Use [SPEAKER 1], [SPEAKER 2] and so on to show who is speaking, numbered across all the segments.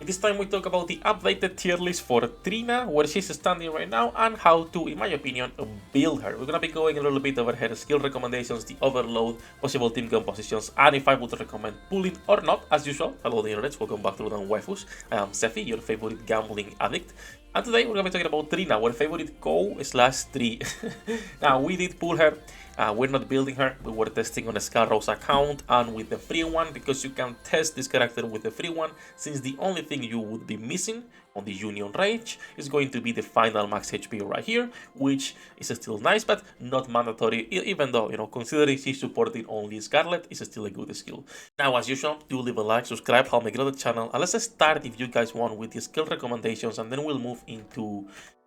[SPEAKER 1] This time we talk about the updated tier list for Trina, where she's standing right now, and how to, in my opinion, build her. We're gonna be going a little bit over her skill recommendations, the overload, possible team compositions, and if I would recommend pulling or not, as usual. Hello the internet, welcome back to Waifus. I am Sefhi, your favorite gambling addict. And today we're gonna be talking about Trina, our favorite co/3. Now, we did pull her. We're not building her, we were testing on a Scarrow's account and with the free one, because you can test this character with the free one, since the only thing you would be missing on the Union Rage is going to be the final max HP right here, which is still nice, but not mandatory, even though, considering she's supporting only Scarlet, is still a good skill. Now, as usual, do leave a like, subscribe, help me grow the channel, and let's start, if you guys want, with the skill recommendations, and then we'll move into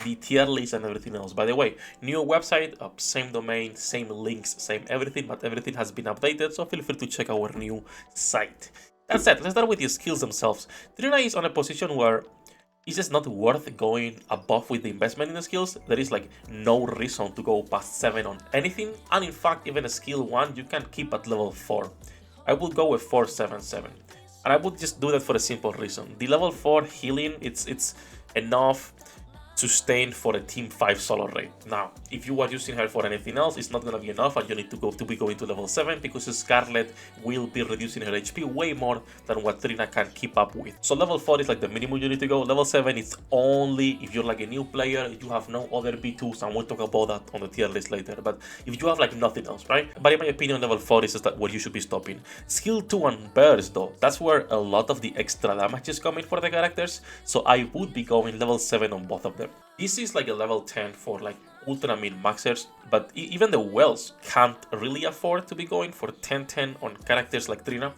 [SPEAKER 1] the tier list and everything else. By the way, new website, same domain, same links, same everything, but everything has been updated, so feel free to check our new site. That said, let's start with the skills themselves. Trina is on a position where it's just not worth going above with the investment in the skills. There is like no reason to go past 7 on anything, and in fact, even a skill 1 you can keep at level 4. I would go with 477, and I would just do that for a simple reason. The level 4 healing, it's enough sustained for a team 5 solo raid. Now, if you are using her for anything else, it's not gonna be enough, and you need to be going to level 7, because Scarlet will be reducing her HP way more than what Trina can keep up with. So level 4 is like the minimum you need to go. Level 7 is only if you're like a new player, you have no other B2s, and we'll talk about that on the tier list later. But if you have like nothing else, right? But in my opinion, level 4 is just where you should be stopping. Skill 2 and burst though, that's where a lot of the extra damage is coming for the characters, so I would be going level 7 on both of them. This is like a level 10 for like ultra min maxers, but even the Wells can't really afford to be going for 10-10 on characters like Trina.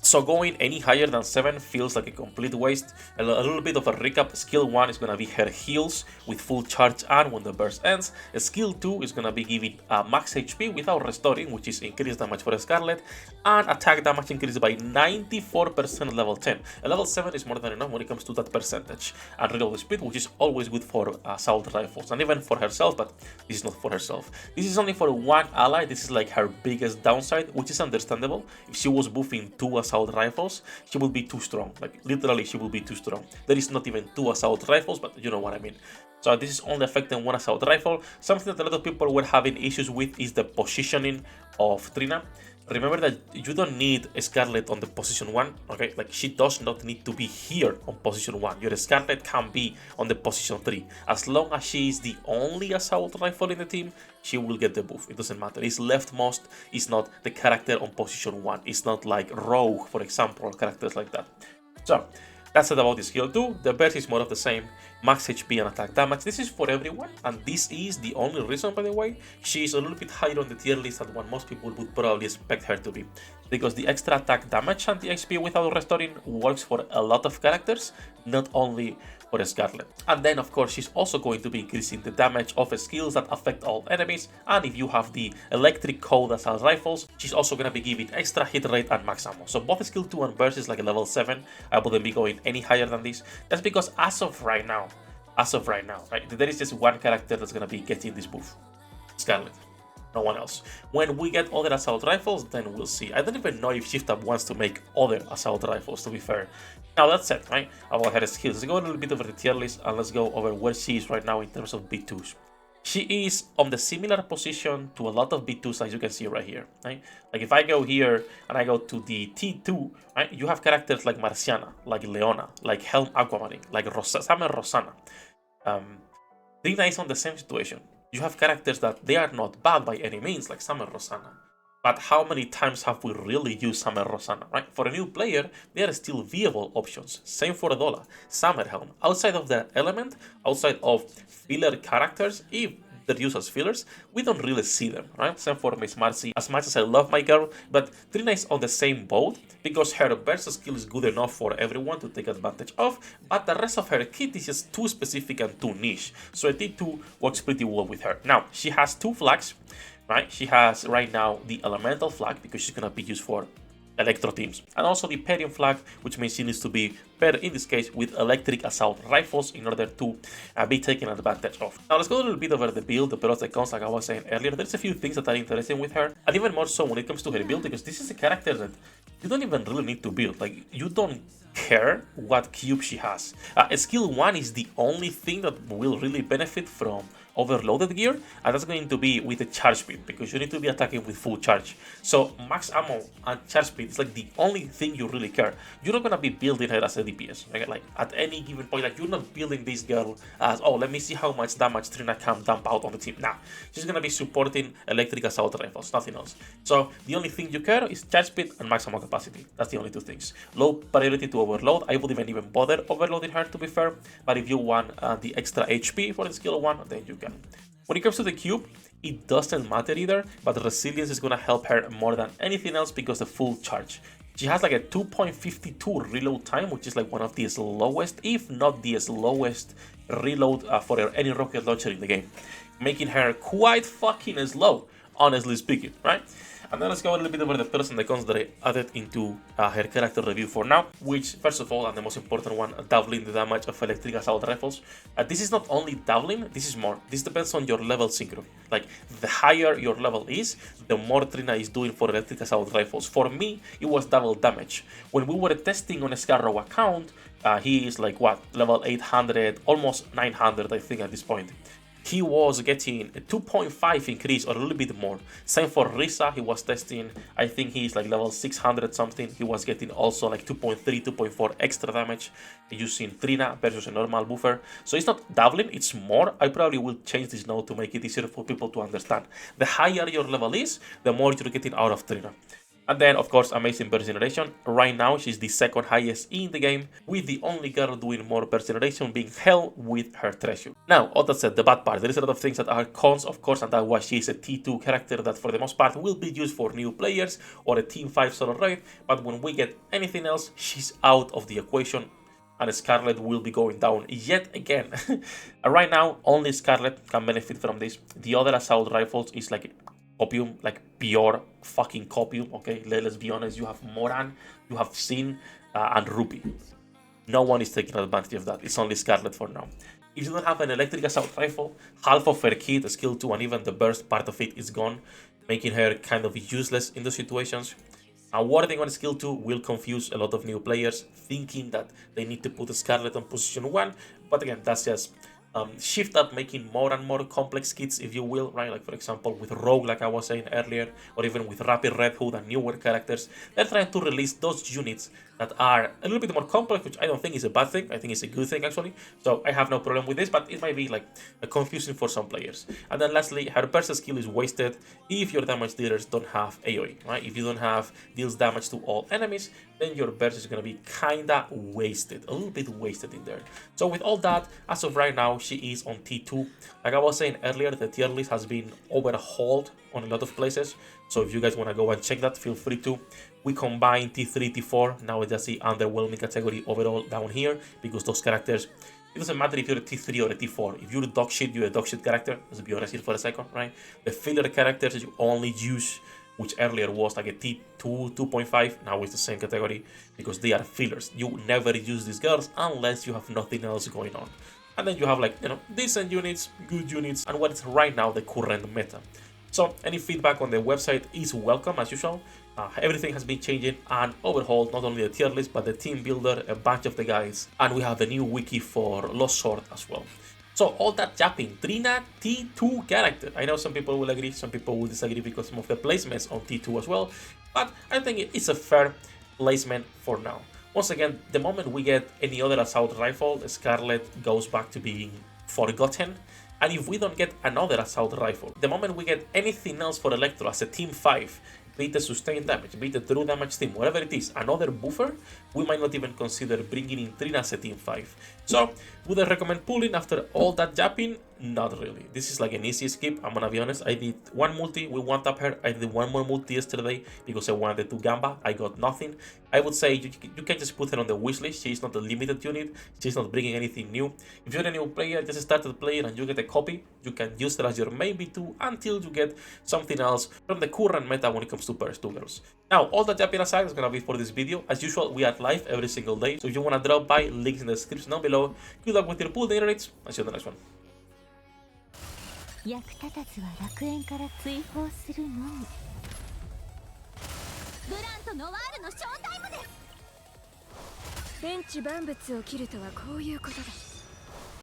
[SPEAKER 1] So going any higher than 7 feels like a complete waste. A little bit of a recap: skill 1 is gonna be her heals with full charge, and when the burst ends, skill 2 is gonna be giving max HP without restoring, which is increased damage for Scarlet, and attack damage increased by 94% at level 10. A level 7 is more than enough when it comes to that percentage. And reload speed, which is always good for assault rifles, and even for herself, but this is not for herself. This is only for one ally. This is like her biggest downside, which is understandable. If she was buffing 2 assault rifles, she will be too strong. Like literally, she will be too strong. There is not even 2 assault rifles, but you know what I mean. So this is only affecting 1 assault rifle. Something that a lot of people were having issues with is the positioning of Trina. Remember that you don't need Scarlet on the position 1, okay? Like, she does not need to be here on position 1. Your Scarlet can be on the position 3. As long as she is the only assault rifle in the team, she will get the buff. It doesn't matter. It's leftmost, it's not the character on position 1. It's not like Rogue, for example, or characters like that. So, that's it about the skill 2. The burst is more of the same. Max HP and attack damage. This is for everyone, and this is the only reason, by the way, she is a little bit higher on the tier list than what most people would probably expect her to be. Because the extra attack damage and the HP without restoring works for a lot of characters, not only for Scarlet. And then, of course, she's also going to be increasing the damage of skills that affect all enemies, and if you have the electric code assault rifles, she's also going to be giving extra hit rate and max ammo. So both skill 2 and burst is like a level 7. I wouldn't be going any higher than this. That's because as of right now, right, there is just one character that's going to be getting this buff: Scarlet. No one else. When we get other assault rifles, then we'll see. I don't even know if Shift Up wants to make other assault rifles, to be fair. Now that's it, right? About her skills. Let's go a little bit over the tier list, and let's go over where she is right now in terms of B2s. She is on the similar position to a lot of B2s, as you can see right here, right? Like if I go here and I go to the T2, right, you have characters like Marciana, like Leona, like Helm Aquamarine, like Summer Rosana. Trina is on the same situation. You have characters that they are not bad by any means, like Summer Rosana. But how many times have we really used Summer Rosana, right? For a new player, they are still viable options. Same for Dola, Summer Helm. Outside of their element, outside of filler characters, if they're used as fillers, we don't really see them, right? Same for Miss Marcy. As much as I love my girl, but Trina is on the same boat because her burst skill is good enough for everyone to take advantage of, but the rest of her kit is just too specific and too niche. So a T2 works pretty well with her. Now, she has 2 flags, right? She has right now the elemental flag because she's gonna be used for electro teams, and also the Perium flag, which means she needs to be paired in this case with electric assault rifles in order to be taken advantage of. Now let's go a little bit over the build, the pros and cons, like I was saying earlier. There's a few things that are interesting with her, and even more so when it comes to her build, because this is a character that you don't even really need to build. Like, you don't care what cube she has. Skill 1 is the only thing that will really benefit from overloaded gear, and that's going to be with a charge speed, because you need to be attacking with full charge. So max ammo and charge speed is like the only thing you really care. You're not gonna be building her as a DPS, right? Like at any given point, like you're not building this girl as, oh, let me see how much damage Trina can dump out on the team. Nah, she's gonna be supporting electric assault rifles, nothing else. So the only thing you care is charge speed and max ammo capacity. That's the only two things. Low priority to overload. I wouldn't even bother overloading her, to be fair, but if you want the extra HP for the skill 1, then you can. When it comes to the cube, it doesn't matter either, but resilience is gonna help her more than anything else because of full charge. She has like a 2.52 reload time, which is like one of the slowest, if not the slowest reload for any rocket launcher in the game, making her quite fucking slow, honestly speaking, right? And then let's go a little bit over the pros and the cons that I added into her character review for now, which, first of all, and the most important one, doubling the damage of electric assault rifles. This is not only doubling, this is more. This depends on your level synchro. Like, the higher your level is, the more Trina is doing for electric assault rifles. For me, it was double damage. When we were testing on a Scarrow account, he is like, what, level 800, almost 900, I think, at this point. He was getting a 2.5 increase or a little bit more. Same for Risa, he was testing, I think he's like level 600 something. He was getting also like 2.3, 2.4 extra damage using Trina versus a normal buffer. So it's not doubling, it's more. I probably will change this note to make it easier for people to understand. The higher your level is, the more you're getting out of Trina. And then, of course, amazing burst generation. Right now, she's the second highest in the game, with the only girl doing more burst generation being Hell with her treasure. Now, all that said, the bad part, there is a lot of things that are cons, of course, and that's why she's a T2 character that for the most part will be used for new players or a Team 5 solo raid, but when we get anything else, she's out of the equation, and Scarlet will be going down yet again. Right now, only Scarlet can benefit from this. The other assault rifles is like copium, like pure fucking copium, okay? Let's be honest, you have Moran, you have Sin, and Ruby. No one is taking advantage of that. It's only Scarlet for now. If you don't have an electric assault rifle, half of her kit, skill 2, and even the burst part of it is gone, making her kind of useless in those situations. Awarding on skill 2 will confuse a lot of new players, thinking that they need to put Scarlet on position 1, but again, that's just shift up, making more and more complex kits, if you will, right? Like, for example, with Rogue, like I was saying earlier, or even with Rapid Red Hood and newer characters. They're trying to release those units that are a little bit more complex, which I don't think is a bad thing. I think it's a good thing, actually. So I have no problem with this, but it might be like confusing for some players. And then lastly, her burst skill is wasted if your damage dealers don't have AoE, right? If you don't have deals damage to all enemies, then your burst is going to be kinda wasted, a little bit wasted in there. So with all that, as of right now, she is on T2. Like I was saying earlier, the tier list has been overhauled on a lot of places. So if you guys want to go and check that, feel free to. We combine T3, T4. Now it's just the underwhelming category overall down here, because those characters, it doesn't matter if you're a T3 or a T4. If you're a dog shit, you're a dog shit character. Let's be honest here for a second, right? The filler characters you only use, which earlier was like a T2, 2.5, now it's the same category, because they are fillers. You never use these girls unless you have nothing else going on. And then you have, like, you know, decent units, good units, and what is right now the current meta. So any feedback on the website is welcome, as usual. Everything has been changing and overhauled, not only the tier list, but the team builder, a bunch of the guys, and we have the new wiki for Lost Sword as well. So all that japping, Trina T2 character. I know some people will agree, some people will disagree because some of the placements on T2 as well, but I think it's a fair placement for now. Once again, the moment we get any other assault rifle, Scarlet goes back to being forgotten. And if we don't get another assault rifle, the moment we get anything else for Electro as a team 5, be it a sustained damage, be it a true damage team, whatever it is, another buffer, we might not even consider bringing in Trina as a team 5. So, would I recommend pulling after all that japping? Not really. This is like an easy skip, I'm gonna be honest. I did one multi with one tap her. I did one more multi yesterday because I wanted to gamba. I got nothing. I would say you can just put her on the wish list. She's not a limited unit. She's not bringing anything new. If you're a new player, just started playing and you get a copy, you can use her as your main B2 until you get something else from the current meta when it comes to Burst 2 girls. Now, all that jumping aside is gonna be for this video. As usual, we are live every single day. So if you wanna drop by, links in the description down below. Good luck with your pool dinner rates. I'll see you on the next one.
[SPEAKER 2] 役立たずは楽園から追放するのみ。ブランとノワールのショータイムです。天地万物を切るとはこういうことだ。